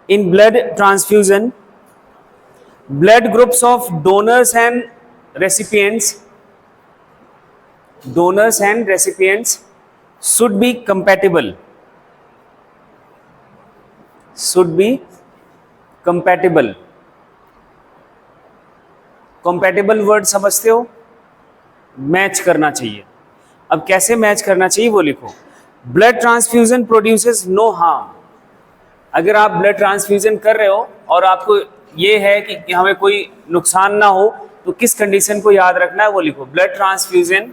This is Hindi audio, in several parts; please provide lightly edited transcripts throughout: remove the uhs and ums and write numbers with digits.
In blood transfusion, blood groups of donors and recipients should be compatible. Compatible word समझते हो? मैच करना चाहिए। अब कैसे मैच करना चाहिए वो लिखो। Blood transfusion produces no harm. अगर आप ब्लड ट्रांसफ्यूजन कर रहे हो और आपको ये है कि हमें कोई नुकसान ना हो, तो किस कंडीशन को याद रखना है वो लिखो। Blood transfusion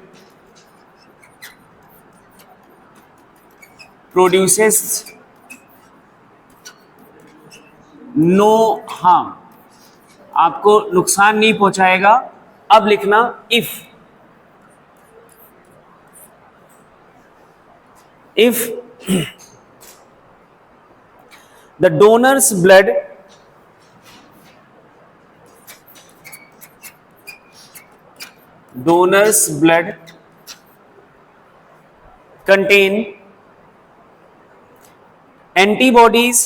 produces no harm, आपको नुकसान नहीं पहुंचाएगा। अब लिखना if the donor's blood contain antibodies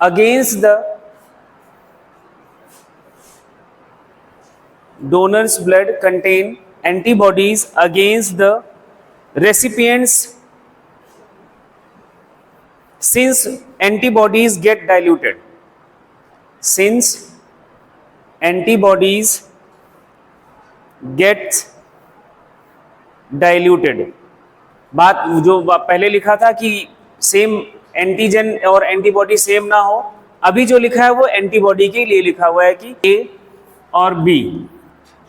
against the donor's blood contain antibodies against the recipients, since antibodies get diluted. बात जो पहले लिखा था कि सेम एंटीजन और एंटीबॉडी सेम ना हो, अभी जो लिखा है वो एंटीबॉडी के लिए लिखा हुआ है कि ए और बी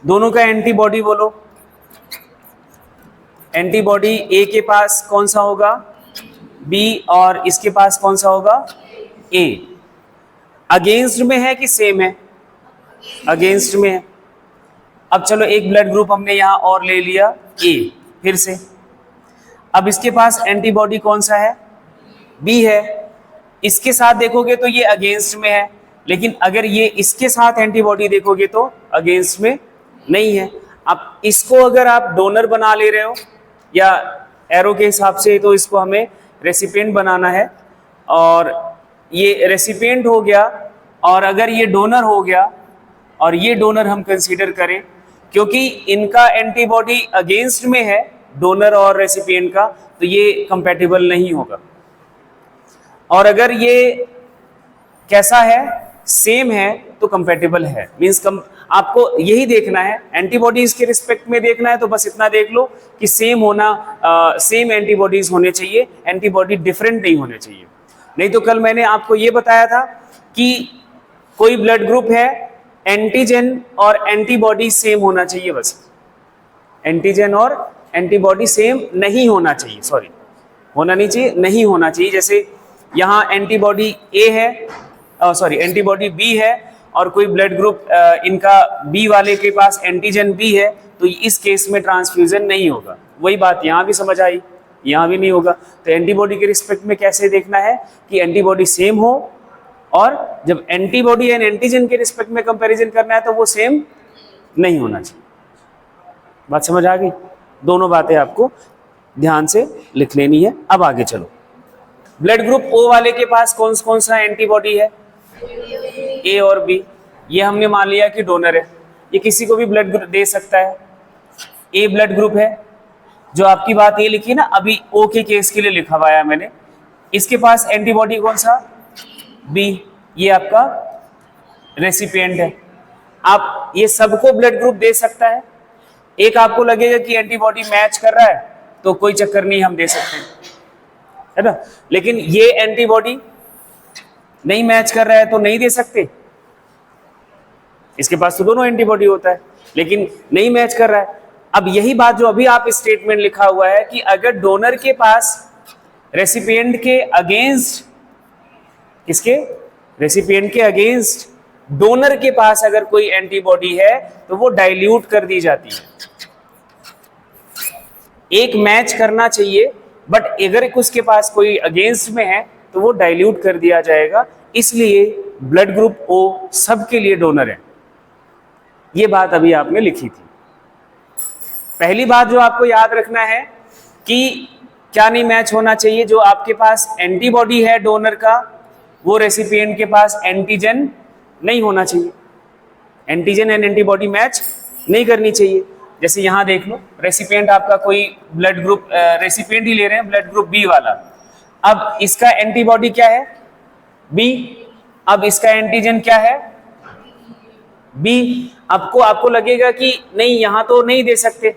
दोनों का एंटीबॉडी बोलो। एंटीबॉडी ए के पास कौन सा होगा? बी, और इसके पास कौन सा होगा? ए। अगेंस्ट में है कि सेम है? अगेंस्ट में है। अब चलो एक ब्लड ग्रुप हमने यहां और ले लिया ए, फिर से। अब इसके पास एंटीबॉडी कौन सा है? बी है। इसके साथ देखोगे तो ये अगेंस्ट में है, लेकिन अगर ये इसके साथ एंटीबॉडी देखोगे तो अगेंस्ट में नहीं है। अब इसको अगर आप डोनर बना ले रहे हो या एरो के हिसाब से, तो इसको हमें रेसिपिएंट बनाना है, और ये रेसिपिएंट हो गया। और अगर ये डोनर हो गया और ये डोनर हम कंसीडर करें, क्योंकि इनका एंटीबॉडी अगेंस्ट में है डोनर और रेसिपिएंट का, तो ये कंपैटिबल नहीं होगा। और अगर ये कैसा है? सेम है, तो कंपैटिबल है। मींस आपको यही देखना है, एंटीबॉडीज के रिस्पेक्ट में देखना है तो बस इतना देख लो कि सेम होना, सेम एंटीबॉडीज होने चाहिए, एंटीबॉडी डिफरेंट नहीं होने चाहिए। नहीं तो कल मैंने आपको ये बताया था कि कोई ब्लड ग्रुप है, एंटीजन और एंटीबॉडी सेम होना चाहिए, बस एंटीजन और एंटीबॉडी सेम नहीं होना चाहिए, सॉरी होना नहीं चाहिए, नहीं होना चाहिए। जैसे यहाँ एंटीबॉडी ए है, सॉरी एंटीबॉडी बी है, और कोई ब्लड ग्रुप इनका बी वाले के पास एंटीजन बी है, तो इस केस में ट्रांसफ्यूजन नहीं होगा। वही बात यहाँ भी समझ आई, यहाँ भी नहीं होगा। तो एंटीबॉडी के रिस्पेक्ट में कैसे देखना है कि एंटीबॉडी सेम हो, और जब एंटीबॉडी एंड एंटीजन के रिस्पेक्ट में कंपैरिजन करना है तो वो सेम नहीं होना चाहिए। बात समझ आ गई? दोनों बातें आपको ध्यान से लिख लेनी है। अब आगे चलो। ब्लड ग्रुप ओ वाले के पास कौन सा एंटीबॉडी है? ए और बी। ये हमने मान लिया कि डोनर है, ये किसी को भी ब्लड ग्रुप दे सकता है। ए ब्लड ग्रुप है, जो आपकी बात ये लिखी ना अभी ओ के केस के लिए लिखा हुआ है मैंने। इसके पास एंटीबॉडी कौन सा? बी। ये आपका रेसिपिएंट है। आप ये सबको ब्लड ग्रुप दे सकता है। एक आपको लगेगा कि एंटीबॉडी मैच कर रहा है तो कोई चक्कर नहीं, हम दे सकते हैं, है ना। लेकिन ये एंटीबॉडी नहीं मैच कर रहा है तो नहीं दे सकते। इसके पास तो दोनों एंटीबॉडी होता है, लेकिन नहीं मैच कर रहा है। अब यही बात जो अभी आप स्टेटमेंट लिखा हुआ है कि अगर डोनर के पास रेसिपिएंट के अगेंस्ट, किसके? रेसिपिएंट के अगेंस्ट डोनर के पास अगर कोई एंटीबॉडी है तो वो डाइल्यूट कर दी जाती है। एक मैच करना चाहिए, बट अगर उसके पास कोई अगेंस्ट में है तो वो डाइल्यूट कर दिया जाएगा। इसलिए ब्लड ग्रुप ओ सबके लिए डोनर है। ये बात अभी आपने लिखी थी। पहली बात जो आपको याद रखना है कि क्या नहीं मैच होना चाहिए? जो आपके पास एंटीबॉडी है डोनर का, वो रेसिपिएंट के पास एंटीजन नहीं होना चाहिए। एंटीजन एंड एंटीबॉडी मैच नहीं करनी चाहिए। जैसे यहां देख लो, रेसिपिएंट आपका कोई ब्लड ग्रुप, रेसिपिएंट ही ले रहे हैं ब्लड ग्रुप बी वाला। अब इसका एंटीबॉडी क्या है? बी। अब इसका एंटीजन क्या है? बी। आपको लगेगा कि नहीं, यहां तो नहीं दे सकते,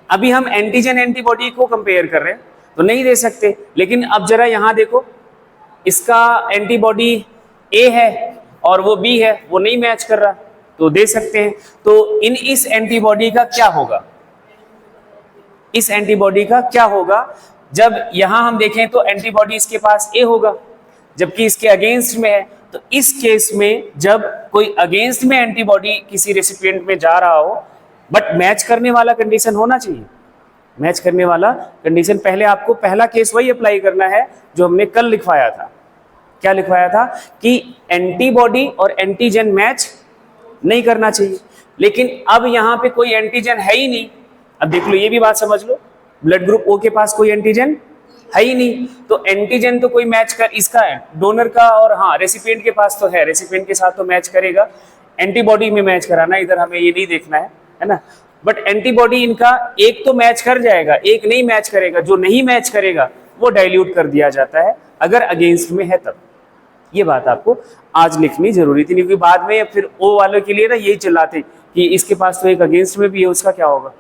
अभी हम एंटीजन एंटीबॉडी को कंपेयर कर रहे हैं तो नहीं दे सकते। लेकिन अब जरा यहां देखो, इसका एंटीबॉडी ए है और वो बी है, वो नहीं मैच कर रहा, तो दे सकते हैं। तो इस एंटीबॉडी का क्या होगा? इस एंटीबॉडी का क्या होगा? जब यहां हम देखें तो एंटीबॉडी इसके पास ए होगा, जबकि इसके अगेंस्ट में है। तो इस केस में जब कोई अगेंस्ट में एंटीबॉडी किसी रेसिपिएंट में जा रहा हो, बट मैच करने वाला कंडीशन होना चाहिए। मैच करने वाला कंडीशन, पहले आपको पहला केस वही अप्लाई करना है जो हमने कल लिखवाया था। क्या लिखवाया था? कि एंटीबॉडी और एंटीजन मैच नहीं करना चाहिए। लेकिन अब यहां पे कोई एंटीजन है ही नहीं। अब देख लो, ये भी बात समझ लो, ब्लड ग्रुप ओ के पास कोई एंटीजन है ही नहीं, तो एंटीजन तो कोई मैच कर, इसका है डोनर का, और हाँ रेसिपिएंट के पास तो है, रेसिपिएंट के साथ तो मैच करेगा। एंटीबॉडी में मैच कराना, इधर हमें ये नहीं देखना है ना। बट एंटीबॉडी इनका एक तो मैच कर जाएगा, एक नहीं मैच करेगा। जो नहीं मैच करेगा वो डाइल्यूट कर दिया जाता है अगर अगेंस्ट में है तब। ये बात आपको आज लिखनी जरूरी थी, क्योंकि बाद में फिर ओ वालों के लिए ना यही चिल्लाते कि इसके पास तो एक अगेंस्ट में भी है, उसका क्या होगा।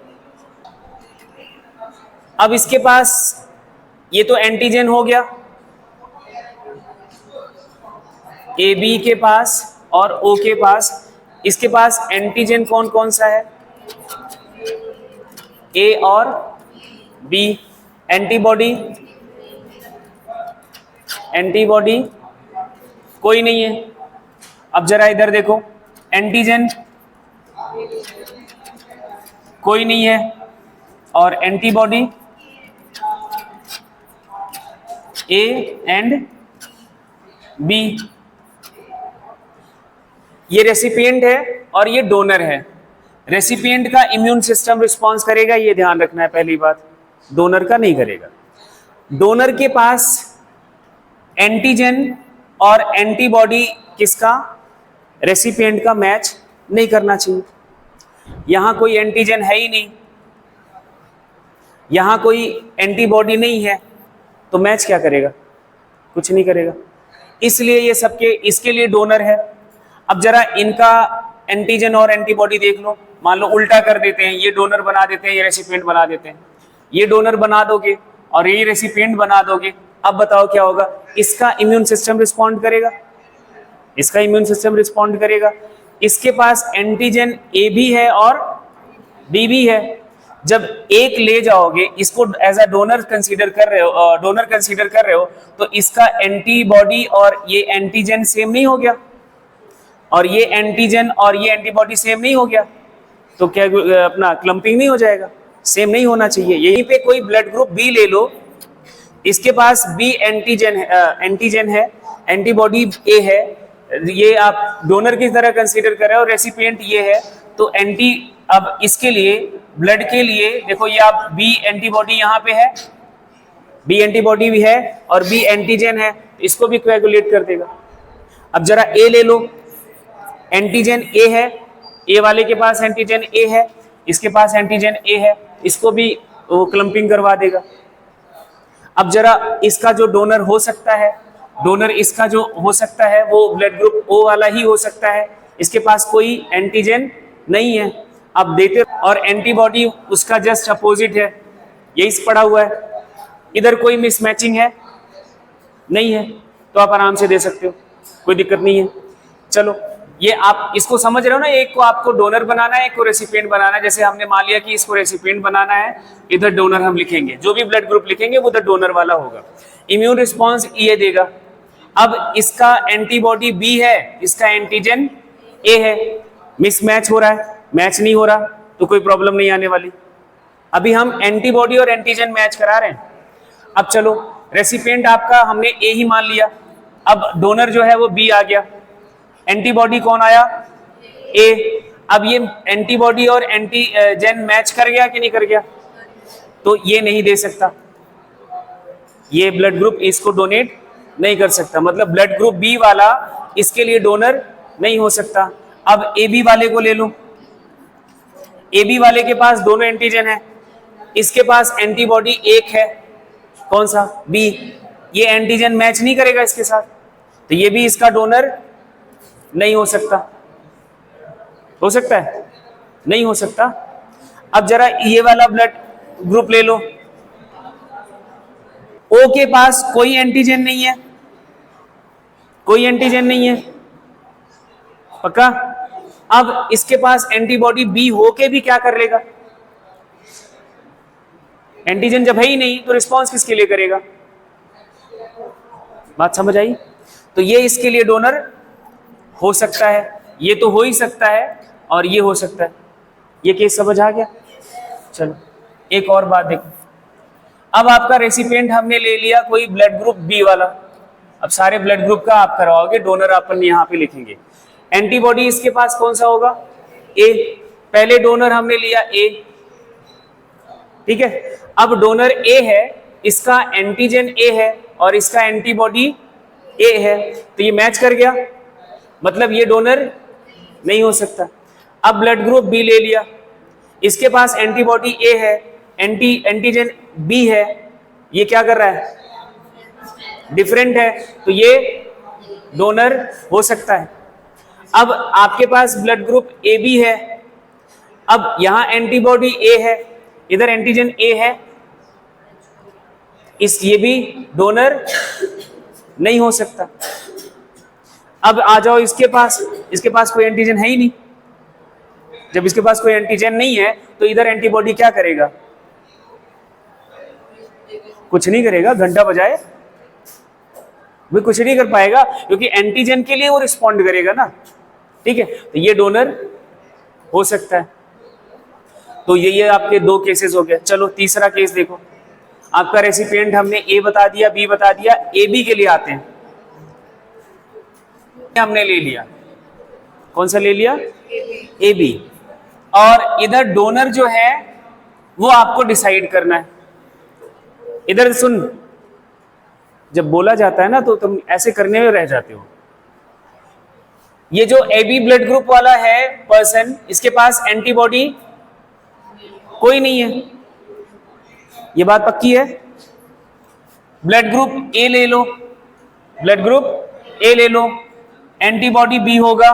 अब इसके पास ये तो एंटीजन हो गया ए बी के पास और ओ के पास। इसके पास एंटीजन कौन कौन सा है? ए और बी। एंटीबॉडी, एंटीबॉडी कोई नहीं है। अब जरा इधर देखो, एंटीजन कोई नहीं है और एंटीबॉडी ए एंड बी। ये रेसिपिएंट है और ये डोनर है। रेसिपिएंट का इम्यून सिस्टम रिस्पॉन्स करेगा, ये ध्यान रखना है पहली बात, डोनर का नहीं करेगा। डोनर के पास एंटीजन और एंटीबॉडी किसका? रेसिपिएंट का मैच नहीं करना चाहिए। यहां कोई एंटीजन है ही नहीं, यहां कोई एंटीबॉडी नहीं है, तो मैच क्या करेगा? कुछ नहीं करेगा। इसलिए ये सबके इसके लिए डोनर है। अब जरा इनका एंटीजन और एंटीबॉडी देख लो, मान लो उल्टा कर देते हैं, ये डोनर बना देते हैं, ये रेसिपिएंट बना देते हैं। ये डोनर बना दोगे और ये रेसिपिएंट बना दोगे, अब बताओ क्या होगा? इसका इम्यून सिस्टम रिस्पॉन्ड करेगा, इसका इम्यून सिस्टम रिस्पॉन्ड करेगा। इसके पास एंटीजन ए भी है और बी भी है। जब एक ले जाओगे, इसको एज अ डोनर कंसीडर कर रहे हो, तो इसका एंटीबॉडी और ये एंटीजन सेम नहीं हो गया, और ये एंटीजन और ये एंटीबॉडी सेम नहीं हो गया, तो क्या अपना क्लम्पिंग नहीं हो जाएगा? सेम नहीं होना चाहिए। यहीं पे कोई ब्लड ग्रुप बी ले लो, इसके पास बी एंटीजन है, एंटीबॉडी ए है, ये आप डोनर की तरह कंसीडर कर रहे हो, रेसिपिएंट ये है, तो अब इसके लिए ब्लड के लिए देखो, ये आप बी एंटीबॉडी यहाँ पे है, बी एंटीबॉडी भी है और बी एंटीजन है, इसको भी कोएगुलेट कर देगा। अब जरा ए ले लो, एंटीजन ए है, ए वाले के पास एंटीजन ए है, इसके पास एंटीजन ए है, इसको भी वो क्लम्पिंग करवा देगा। अब जरा इसका जो डोनर हो सकता है, डोनर इसका जो हो सकता है वो ब्लड ग्रुप ओ वाला ही हो सकता है, इसके पास कोई एंटीजन नहीं है, अब देते, और एंटीबॉडी उसका जस्ट अपोजिट है, यही पड़ा हुआ है। इधर कोई मिसमैचिंग है नहीं है, तो आप आराम से दे सकते हो, कोई दिक्कत नहीं है। चलो, ये आप इसको समझ रहे हो ना, एक को आपको डोनर बनाना है, एक को रेसिपिएंट बनाना है। जैसे हमने मान लिया कि इसको रेसिपिएंट बनाना है, इधर डोनर हम लिखेंगे, जो भी ब्लड ग्रुप लिखेंगे वो उधर डोनर वाला होगा। इम्यून रिस्पॉन्स ये देगा। अब इसका एंटीबॉडी बी है, इसका एंटीजन ए है, मिसमैच हो रहा है, मैच नहीं हो रहा, तो कोई प्रॉब्लम नहीं आने वाली। अभी हम एंटीबॉडी और एंटीजन मैच करा रहे हैं। अब चलो, रेसिपिएंट आपका हमने ए ही मान लिया, अब डोनर जो है वो बी आ गया, एंटीबॉडी कौन आया? ए। अब ये एंटीबॉडी और एंटीजन मैच कर गया कि नहीं कर गया? तो ये नहीं दे सकता, ये ब्लड ग्रुप इसको डोनेट नहीं कर सकता, मतलब ब्लड ग्रुप बी वाला इसके लिए डोनर नहीं हो सकता। अब ए बी वाले को ले लो, ए बी वाले के पास दोनों एंटीजन है, इसके पास एंटीबॉडी एक है, कौन सा, बी, ये एंटीजन मैच नहीं करेगा इसके साथ, तो ये भी इसका डोनर नहीं हो सकता। हो सकता है? नहीं हो सकता। अब जरा ये वाला ब्लड ग्रुप ले लो, ओ के पास कोई एंटीजन नहीं है, कोई एंटीजन नहीं है, पक्का। अब इसके पास एंटीबॉडी बी होके भी क्या कर लेगा, एंटीजन जब है ही नहीं तो रिस्पांस किसके लिए करेगा, बात समझ आई? तो ये इसके लिए डोनर हो सकता है, ये तो हो ही सकता है और ये हो सकता है। ये केस समझ आ गया? चलो एक और बात देखो, अब आपका रेसिपिएंट हमने ले लिया कोई ब्लड ग्रुप बी वाला, अब सारे ब्लड ग्रुप का आप करवाओगे, डोनर अपन यहाँ पे लिखेंगे। एंटीबॉडी इसके पास कौन सा होगा, ए, पहले डोनर हमने लिया ए, ठीक है। अब डोनर ए है, इसका एंटीजन ए है और इसका एंटीबॉडी ए है, तो ये मैच कर गया, मतलब ये डोनर नहीं हो सकता। अब ब्लड ग्रुप बी ले लिया, इसके पास एंटीबॉडी ए है, एंटीजन बी है, ये क्या कर रहा है, डिफरेंट है, तो ये डोनर हो सकता है। अब आपके पास ब्लड ग्रुप ए बी है, अब यहां एंटीबॉडी ए है, इधर एंटीजन ए है, ये भी डोनर नहीं हो सकता। अब आ जाओ इसके पास कोई एंटीजन है ही नहीं, जब इसके पास कोई एंटीजन नहीं है तो इधर एंटीबॉडी क्या करेगा, कुछ नहीं करेगा, घंटा बजाए वो कुछ नहीं कर पाएगा, क्योंकि एंटीजन के लिए वो रिस्पॉन्ड करेगा ना, ठीक है। तो ये डोनर हो सकता है। तो ये आपके दो केसेस हो गए। चलो तीसरा केस देखो, आपका रेसिपिएंट हमने ए बता दिया, बी बता दिया, ए बी के लिए आते हैं। हमने ले लिया, कौन सा ले लिया, ए बी, और इधर डोनर जो है वो आपको डिसाइड करना है। इधर सुन, जब बोला जाता है ना तो तुम ऐसे करने में रह जाते हो। ये जो ए बी ब्लड ग्रुप वाला है पर्सन, इसके पास एंटीबॉडी कोई नहीं है, ये बात पक्की है। ब्लड ग्रुप ए ले लो, ब्लड ग्रुप ए ले लो, एंटीबॉडी बी होगा।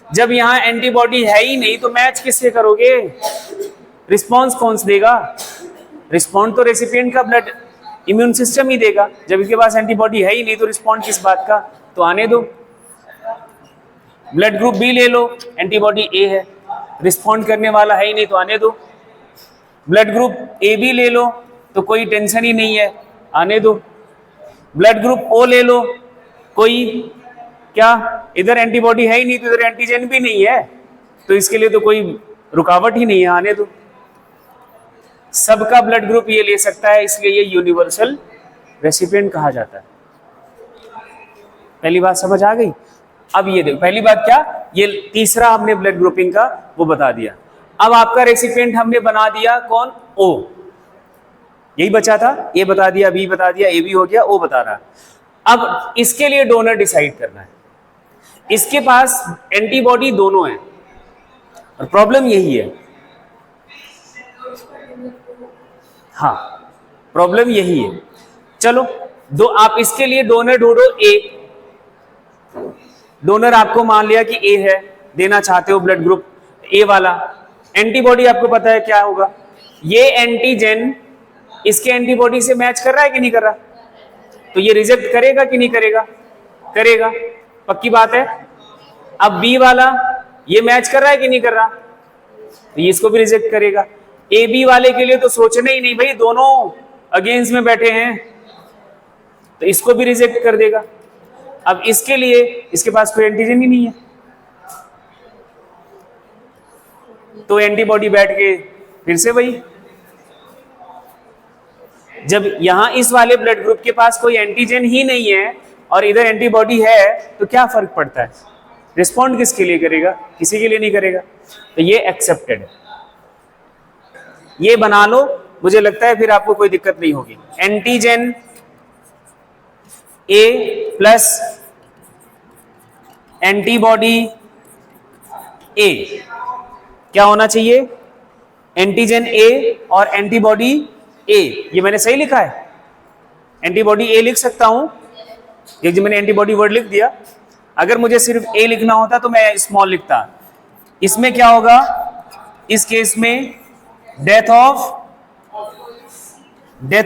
जब यहां एंटीबॉडी है ही नहीं तो मैच किससे करोगे, रिस्पांस कौन सा देगा, रिस्पॉन्ड तो रेसिपिएंट का ब्लड इम्यून सिस्टम ही देगा। जब इसके पास एंटीबॉडी है ही नहीं तो रिस्पॉन्ड किस बात का, तो आने दो। ब्लड ग्रुप बी ले लो, एंटीबॉडी ए है, रिस्पॉन्ड करने वाला है ही नहीं तो आने दो। ब्लड ग्रुप ए बी ले लो, तो कोई टेंशन ही नहीं है, आने दो। ब्लड ग्रुप ओ ले लो, कोई क्या, इधर एंटीबॉडी है ही नहीं तो इधर एंटीजन भी नहीं है, तो इसके लिए तो कोई रुकावट ही नहीं है, आने दो। सबका ब्लड ग्रुप ये ले सकता है, इसलिए ये यूनिवर्सल रेसिपिएंट कहा जाता है। पहली बात समझ आ गई? अब ये देखो, पहली बात क्या, ये तीसरा हमने ब्लड ग्रुपिंग का वो बता दिया। अब आपका रेसिपिएंट हमने बना दिया कौन, ओ, यही बचा था, ए बता दिया, बी बता दिया, ए बी हो गया, ओ बता रहा। अब इसके लिए डोनर डिसाइड करना है। इसके पास एंटीबॉडी दोनों है और प्रॉब्लम यही है, हाँ प्रॉब्लम यही है। चलो दो, आप इसके लिए डोनर ढूंढो, ए, डोनर आपको मान लिया कि ए है, देना चाहते हो ब्लड ग्रुप ए वाला। एंटीबॉडी आपको पता है क्या होगा, ये एंटीजन इसके एंटीबॉडी से मैच कर रहा है कि नहीं कर रहा, तो ये रिजेक्ट करेगा कि नहीं करेगा, करेगा, पक्की बात है। अब बी वाला ये मैच कर रहा है कि नहीं कर रहा, तो ये इसको भी रिजेक्ट करेगा। ए बी वाले के लिए तो सोचना ही नहीं भाई, दोनों अगेंस्ट में बैठे हैं, तो इसको भी रिजेक्ट कर देगा। अब इसके लिए इसके पास कोई एंटीजन ही नहीं है, तो एंटीबॉडी बैठ के फिर से वही, जब यहां इस वाले ब्लड ग्रुप के पास कोई एंटीजन ही नहीं है और इधर एंटीबॉडी है, तो क्या फर्क पड़ता है, रिस्पॉन्ड किसके लिए करेगा, किसी के लिए नहीं करेगा। तो ये एक्सेप्टेड है, ये बना लो मुझे लगता है फिर आपको कोई दिक्कत नहीं होगी। एंटीजन ए प्लस एंटीबॉडी ए क्या होना चाहिए? एंटीजन ए और एंटीबॉडी ए। ये मैंने सही लिखा है? एंटीबॉडी ए लिख सकता हूं, ये जो मैंने एंटीबॉडी वर्ड लिख दिया। अगर मुझे सिर्फ ए लिखना होता तो मैं स्मॉल लिखता। इसमें क्या होगा? इस केस में डेथ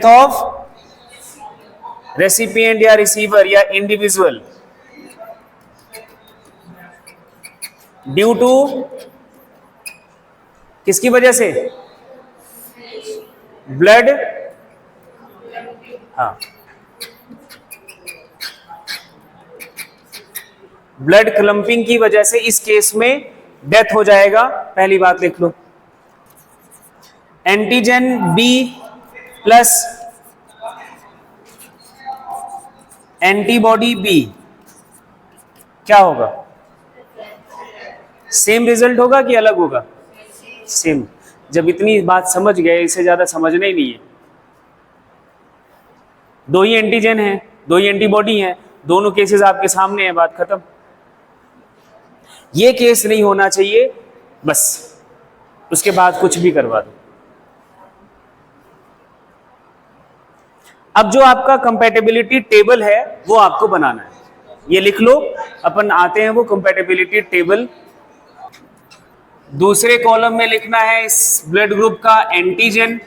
ऑफ रेसिपिएंट या रिसीवर या इंडिविजुअल ड्यू टू, किसकी वजह से? ब्लड, हाँ, ब्लड क्लम्पिंग की वजह से इस केस में डेथ हो जाएगा। पहली बात लिख लो। Antigen B plus antibody B क्या होगा? सेम रिजल्ट होगा कि अलग होगा? सेम। जब इतनी बात समझ गए, इससे ज्यादा समझना ही नहीं है। दो ही एंटीजन हैं, दो ही एंटीबॉडी हैं, दोनों केसेस आपके सामने हैं, बात खत्म। ये केस नहीं होना चाहिए, बस उसके बाद कुछ भी करवा दो। अब जो आपका कंपैटिबिलिटी टेबल है वो आपको बनाना है, ये लिख लो। अपन आते हैं वो कंपैटिबिलिटी टेबल। दूसरे कॉलम में लिखना है इस ब्लड ग्रुप का एंटीजन,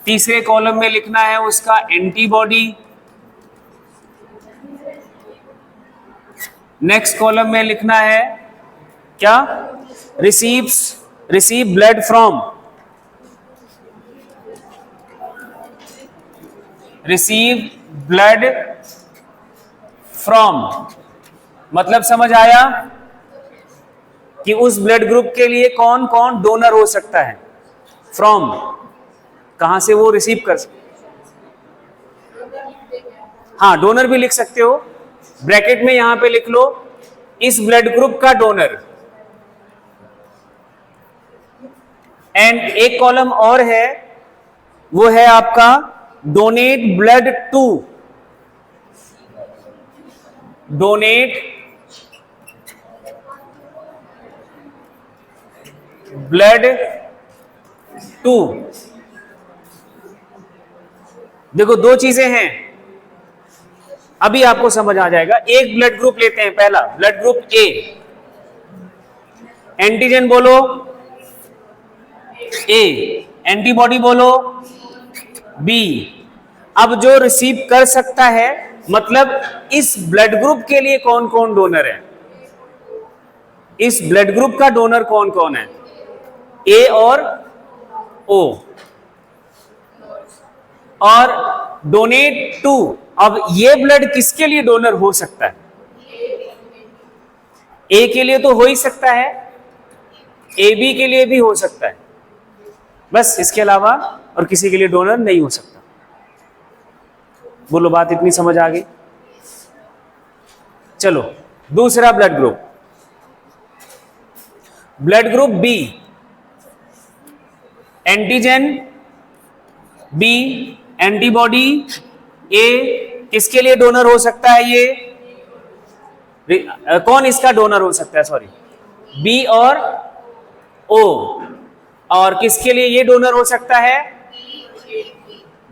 तीसरे कॉलम में लिखना है उसका एंटीबॉडी, नेक्स्ट कॉलम में लिखना है क्या? Receive blood from, receive blood from मतलब समझ आया कि उस ब्लड ग्रुप के लिए कौन कौन डोनर हो सकता है। फ्रॉम कहां से वो रिसीव कर सकते, हाँ डोनर भी लिख सकते हो। ब्रैकेट में यहां पे लिख लो इस ब्लड ग्रुप का डोनर। एंड एक कॉलम और है, वो है आपका donate blood to, donate blood to. देखो दो चीजें हैं, अभी आपको समझ आ जाएगा। एक ब्लड ग्रुप लेते हैं, पहला ब्लड ग्रुप ए, एंटीजन बोलो ए, एंटीबॉडी बोलो बी। अब जो रिसीव कर सकता है, मतलब इस ब्लड ग्रुप के लिए कौन कौन डोनर है, इस ब्लड ग्रुप का डोनर कौन कौन है? ए और ओ। और डोनेट टू, अब ये ब्लड किसके लिए डोनर हो सकता है? ए के लिए तो हो ही सकता है, ए बी के लिए भी हो सकता है, बस इसके अलावा और किसी के लिए डोनर नहीं हो सकता। बोलो बात इतनी समझ आ गई? चलो दूसरा blood group B, antigen B, antibody A, किसके लिए डोनर हो सकता है? ये कौन इसका डोनर हो सकता है? सॉरी, बी और ओ। और किसके लिए ये डोनर हो सकता है?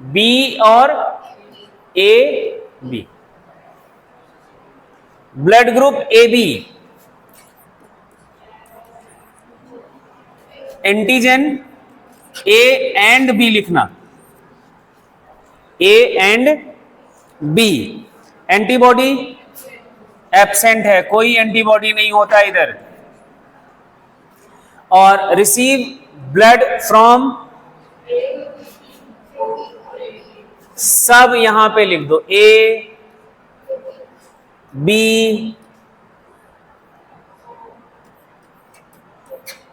बी और A B. Blood group A B, antigen A and B लिखना, A and B. Antibody absent है, कोई एंटीबॉडी नहीं होता इधर। और रिसीव ब्लड फ्रॉम, सब यहां पे लिख दो, ए बी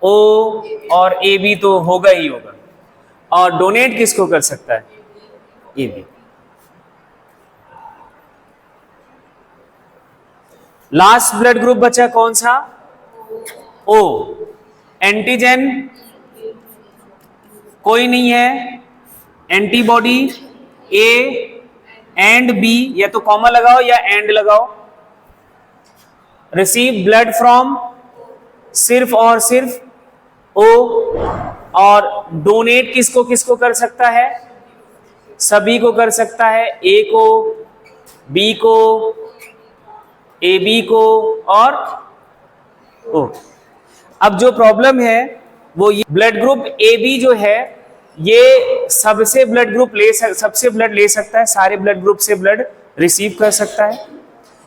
ओ, और ए बी तो होगा ही होगा। और डोनेट किसको कर सकता है? A B. Last blood group बचा कौन सा? ओ। एंटीजन कोई नहीं है, एंटीबॉडी ए एंड बी, या तो कॉमा लगाओ या एंड लगाओ, रिसीव ब्लड फ्रॉम सिर्फ और सिर्फ ओ, और डोनेट किसको किसको कर सकता है, सभी को कर सकता है, ए को, बी को, ए बी को और ओ। अब जो प्रॉब्लम है वो ये ब्लड ग्रुप ए बी जो है ये सबसे ब्लड ले सकता है, सारे ब्लड ग्रुप से ब्लड रिसीव कर सकता है,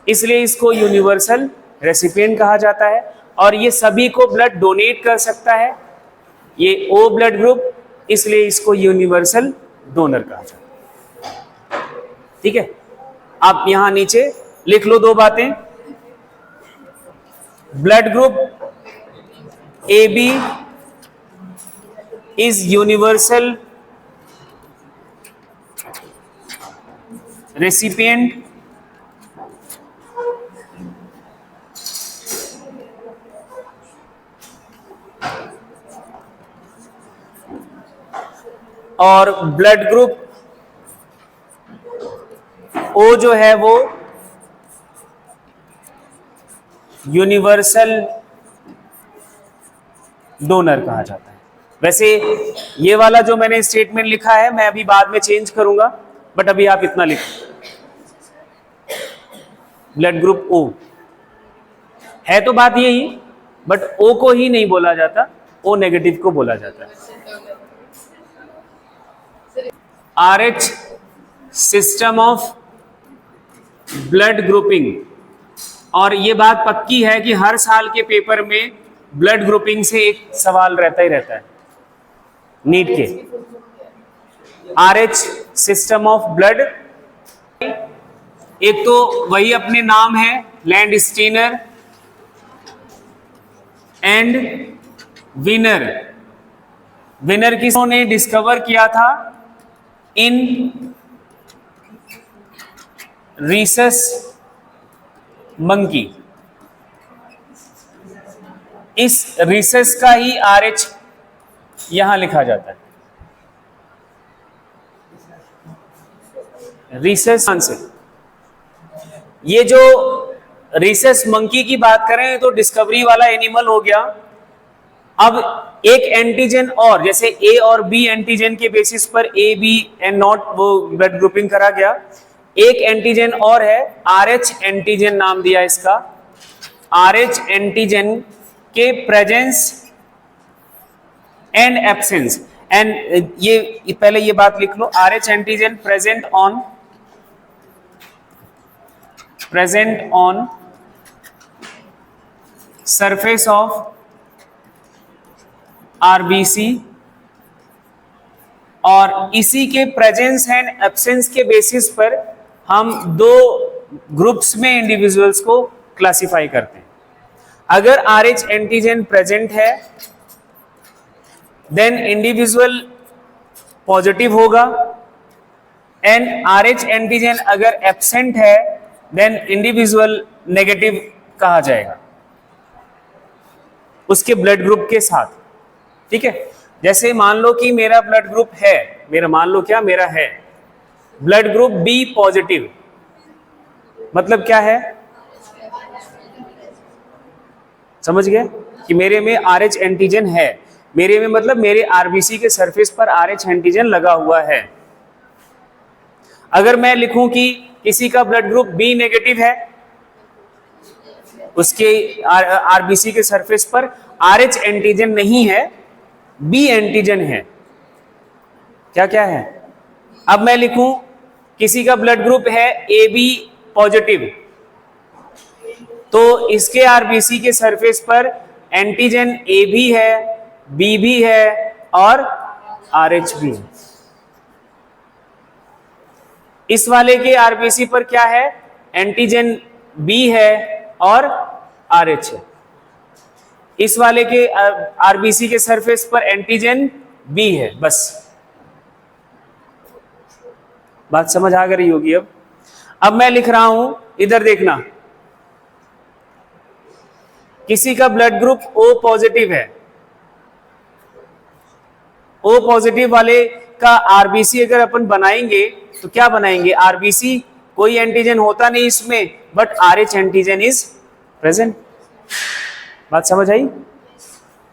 इसलिए इसको यूनिवर्सल रेसिपिएंट कहा जाता है। और ये सभी को ब्लड डोनेट कर सकता है, ये ओ ब्लड ग्रुप, इसलिए इसको यूनिवर्सल डोनर कहा जाता है। ठीक है, आप यहां नीचे लिख लो दो बातें, blood group A B is universal recipient और ब्लड ग्रुप ओ जो है वो यूनिवर्सल डोनर कहा जाता है। वैसे ये वाला जो मैंने स्टेटमेंट लिखा है मैं अभी बाद में चेंज करूंगा, बट अभी आप इतना लिखो, ब्लड ग्रुप ओ है तो बात यही, बट ओ को ही नहीं बोला जाता, ओ नेगेटिव को बोला जाता है। RH system of blood grouping, और ये बात पक्की है कि हर साल के पेपर में ब्लड ग्रुपिंग से एक सवाल रहता ही रहता है नीट के। RH सिस्टम ऑफ ब्लड, एक तो वही अपने नाम है land Steiner and winner. Winner किसने डिस्कवर किया था, इन रीसस मंकी। इस रीसस का ही RH यहां लिखा जाता है, रीसस आंसर। ये जो रीसस मंकी की बात करें तो डिस्कवरी वाला एनिमल हो गया। अब एक एंटीजन और, जैसे ए और बी एंटीजन के बेसिस पर ए बी एंड नॉट वो ब्लड ग्रुपिंग करा गया, एक एंटीजन और है RH एंटीजन नाम दिया इसका। RH एंटीजन के प्रेजेंस एंड एब्सेंस, एंड ये पहले ये बात लिख लो, RH antigen present on surface of RBC, और इसी के प्रेजेंस एंड एब्सेंस के बेसिस पर हम दो ग्रुप्स में इंडिविजुअल्स को क्लासिफाई करते हैं। अगर RH एंटीजन प्रेजेंट है देन इंडिविजुअल पॉजिटिव होगा, एंड RH एंटीजन अगर एब्सेंट है देन इंडिविजुअल नेगेटिव कहा जाएगा उसके ब्लड ग्रुप के साथ। ठीक है, जैसे मान लो कि मेरा ब्लड ग्रुप है, मेरा है ब्लड ग्रुप B पॉजिटिव, मतलब क्या है, समझ गए कि मेरे में RH एंटीजन है, मेरे में मतलब मेरे RBC के सरफेस पर RH एंटीजन लगा हुआ है। अगर मैं लिखूं कि किसी का ब्लड ग्रुप B नेगेटिव है, उसके RBC के सरफेस पर RH एंटीजन नहीं है, B एंटीजन है, क्या क्या है। अब मैं लिखूं किसी का ब्लड ग्रुप है AB पॉजिटिव, तो इसके RBC के सरफेस पर एंटीजन A भी है, B भी है और RH भी है। इस वाले के RBC पर क्या है, एंटीजन B है और RH है। इस वाले के RBC के सरफेस पर एंटीजन B है। बस बात समझ आ गई होगी। अब मैं लिख रहा हूं, इधर देखना, किसी का ब्लड ग्रुप O पॉजिटिव है, ओ पॉजिटिव वाले का आरबीसी अगर अपन बनाएंगे तो क्या बनाएंगे, आरबीसी कोई एंटीजन होता नहीं इसमें, but RH antigen is present. बात समझ आई?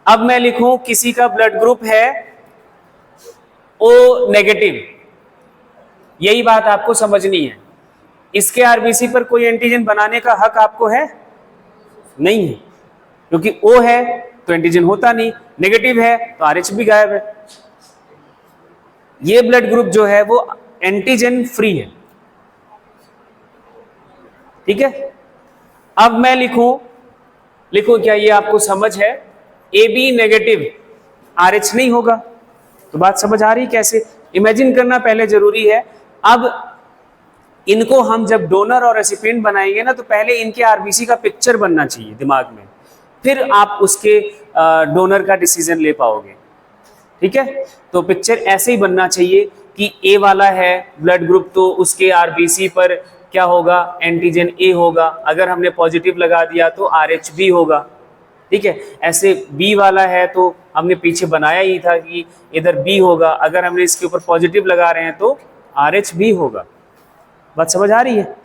अब मैं लिखूं किसी का ब्लड ग्रुप है ओ नेगेटिव, यही बात आपको समझनी है। इसके आरबीसी पर कोई एंटीजन बनाने का हक आपको है नहीं है, क्योंकि ओ है तो एंटीजन होता नहीं, नेगेटिव है तो आरएच भी गायब है। ये ब्लड ग्रुप जो है वो एंटीजन फ्री है, ठीक है। अब मैं लिखूं क्या ये आपको समझ है, ए बी नेगेटिव आरएच नहीं होगा। तो बात समझ आ रही कैसे, इमेजिन करना पहले जरूरी है। अब इनको हम जब डोनर और रेसिपिएंट बनाएंगे ना, तो पहले इनके आरबीसी का पिक्चर बनना चाहिए दिमाग में, फिर आप उसके डोनर का डिसीजन ले पाओगे, ठीक है। तो पिक्चर ऐसे ही बनना चाहिए कि ए वाला है ब्लड ग्रुप, तो उसके आरबीसी पर क्या होगा, एंटीजन ए होगा। अगर हमने पॉजिटिव लगा दिया तो आरएच बी होगा, ठीक है। ऐसे बी वाला है तो हमने पीछे बनाया ही था कि इधर बी होगा, अगर हमने इसके ऊपर पॉजिटिव लगा रहे हैं तो आरएच बी होगा। बात समझ आ रही है?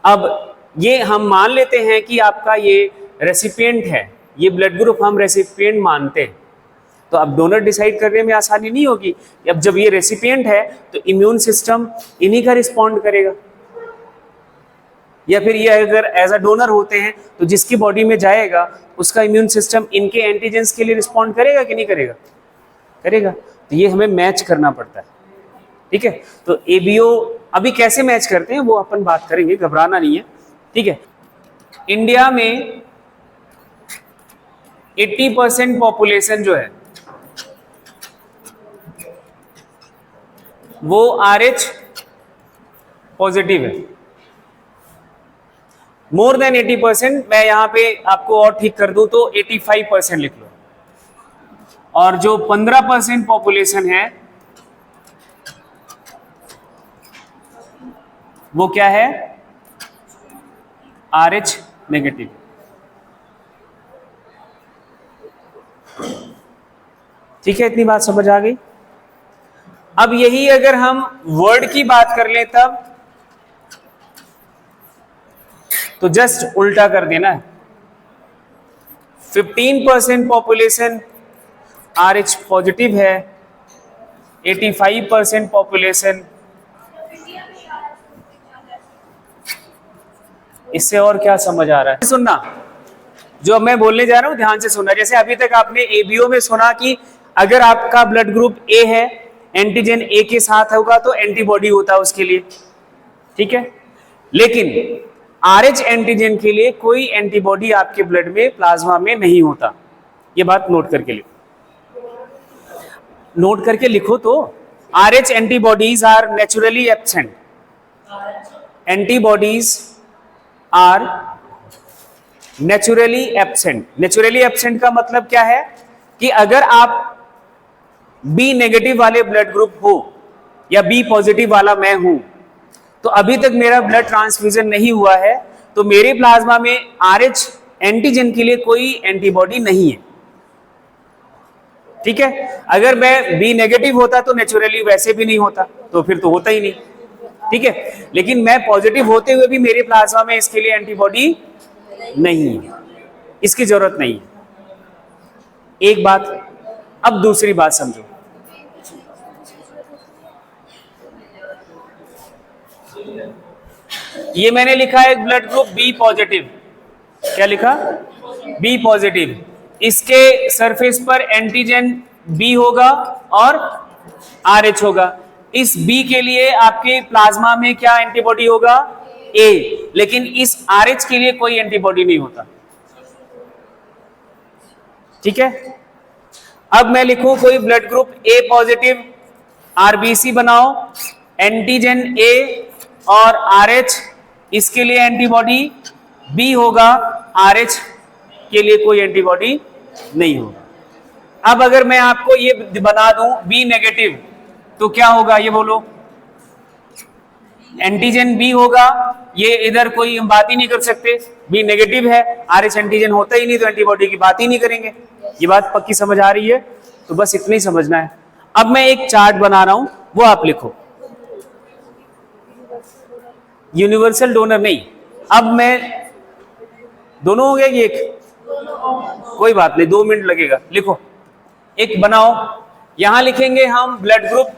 अब ये हम मान लेते हैं कि आपका ये रेसिपिएंट है, ये ब्लड ग्रुप हम रेसिपिएंट मानते हैं, तो अब डोनर डिसाइड करने में आसानी नहीं होगी। अब जब ये रेसिपिएंट है तो इम्यून सिस्टम इन्हीं का रिस्पॉन्ड करेगा, या फिर ये अगर एज अ डोनर होते हैं तो जिसकी बॉडी में जाएगा उसका इम्यून सिस्टम इनके एंटीजेंस के लिए रिस्पॉन्ड करेगा कि नहीं करेगा, करेगा। तो ये हमें मैच करना पड़ता है, ठीक है। तो एबीओ अभी कैसे मैच करते हैं वो अपन बात करेंगे, घबराना नहीं है, ठीक है। इंडिया में 80% पॉपुलेशन जो है वो आरएच पॉजिटिव है, मोर देन 80%। मैं यहां पे आपको और ठीक कर दूं तो 85% लिख लो। और जो 15% पॉपुलेशन है वो क्या है, आरएच नेगेटिव। ठीक है, इतनी बात समझ आ गई। अब यही अगर हम वर्ड की बात कर ले तब तो जस्ट उल्टा कर देना है। 15% पॉपुलेशन आरएच पॉजिटिव है, 85% पॉपुलेशन, इससे और क्या समझ आ रहा है? सुनना, जो मैं बोलने जा रहा हूं ध्यान से सुनना। जैसे अभी तक आपने एबीओ में सुना कि अगर आपका ब्लड ग्रुप ए है, एंटीजन ए के साथ होगा तो एंटीबॉडी होता है उसके लिए, ठीक है। लेकिन आरएच एंटीजन के लिए कोई एंटीबॉडी आपके ब्लड में, प्लाज्मा में नहीं होता। ये बात नोट करके लिखो तो Rh antibodies are naturally absent. Antibodies are naturally absent. Naturally absent का मतलब क्या है कि अगर आप बी नेगेटिव वाले ब्लड ग्रुप हो या बी पॉजिटिव वाला मैं हूं, तो अभी तक मेरा ब्लड ट्रांसफ्यूजन नहीं हुआ है, तो मेरे प्लाज्मा में आरएच एंटीजन के लिए कोई एंटीबॉडी नहीं है, ठीक है। अगर मैं बी नेगेटिव होता तो नेचुरली वैसे भी नहीं होता, तो फिर तो होता ही नहीं, ठीक है। लेकिन मैं पॉजिटिव होते हुए भी मेरे प्लाज्मा में इसके लिए एंटीबॉडी नहीं है, इसकी जरूरत नहीं है। एक बात। अब दूसरी बात समझो। ये मैंने लिखा है ब्लड ग्रुप बी पॉजिटिव। क्या लिखा? B positive. इसके सरफेस पर एंटीजन बी होगा और आरएच होगा। इस बी के लिए आपके प्लाज्मा में क्या एंटीबॉडी होगा? ए। लेकिन इस आरएच के लिए कोई एंटीबॉडी नहीं होता, ठीक है। अब मैं लिखूं कोई ब्लड ग्रुप ए पॉजिटिव, आरबीसी बनाओ, एंटीजन ए और आरएच, इसके लिए एंटीबॉडी बी होगा, आरएच के लिए कोई एंटीबॉडी नहीं होगा। अब अगर मैं आपको ये बना दूं बी नेगेटिव, तो क्या होगा ये बोलो? एंटीजन बी होगा, ये इधर कोई हम बात ही नहीं कर सकते, बी नेगेटिव है, आरएच एंटीजन होता ही नहीं, तो एंटीबॉडी की बात ही नहीं करेंगे। ये बात पक्की समझ आ रही है? तो बस इतना ही समझना है। अब मैं एक चार्ट बना रहा हूं, वो आप लिखो। यूनिवर्सल डोनर नहीं, अब मैं दोनों हो गया कि एक? कोई बात नहीं, 2 मिनट लगेगा। लिखो, एक बनाओ। यहां लिखेंगे हम ब्लड ग्रुप,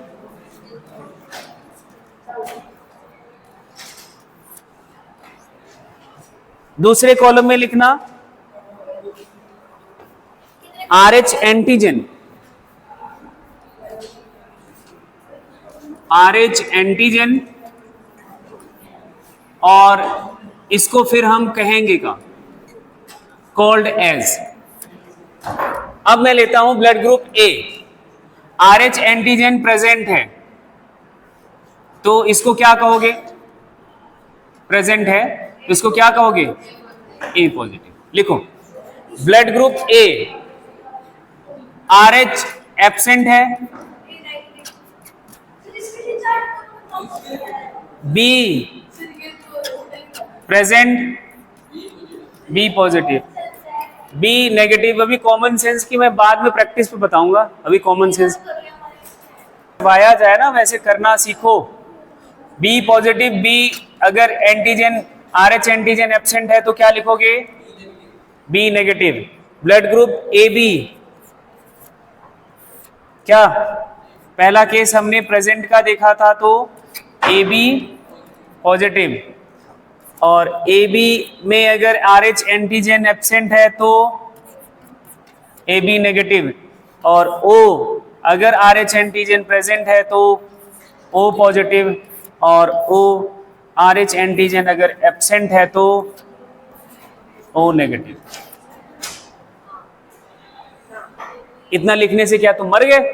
दूसरे कॉलम में लिखना RH एंटीजन, RH एंटीजन, और इसको फिर हम कहेंगे का कॉल्ड एज। अब मैं लेता हूं blood group A, RH antigen present है, तो इसको क्या कहोगे? प्रेजेंट है तो इसको क्या कहोगे? A positive. लिखो, blood group A RH absent है, B present, B positive, B negative. अभी कॉमन सेंस की मैं बाद में प्रैक्टिस पे बताऊंगा, अभी कॉमन सेंस करवाया जाए ना, वैसे करना सीखो। B पॉजिटिव, B अगर एंटीजन RH एंटीजन एब्सेंट है तो क्या लिखोगे? B negative. Blood group AB, क्या पहला केस हमने प्रेजेंट का देखा था, तो AB पॉजिटिव, और AB में अगर RH एंटीजन एब्सेंट है तो AB नेगेटिव, और O अगर RH एंटीजन प्रेजेंट है तो O पॉजिटिव, और O RH एंटीजन अगर एब्सेंट है तो O नेगेटिव। इतना लिखने से क्या तुम मर गए?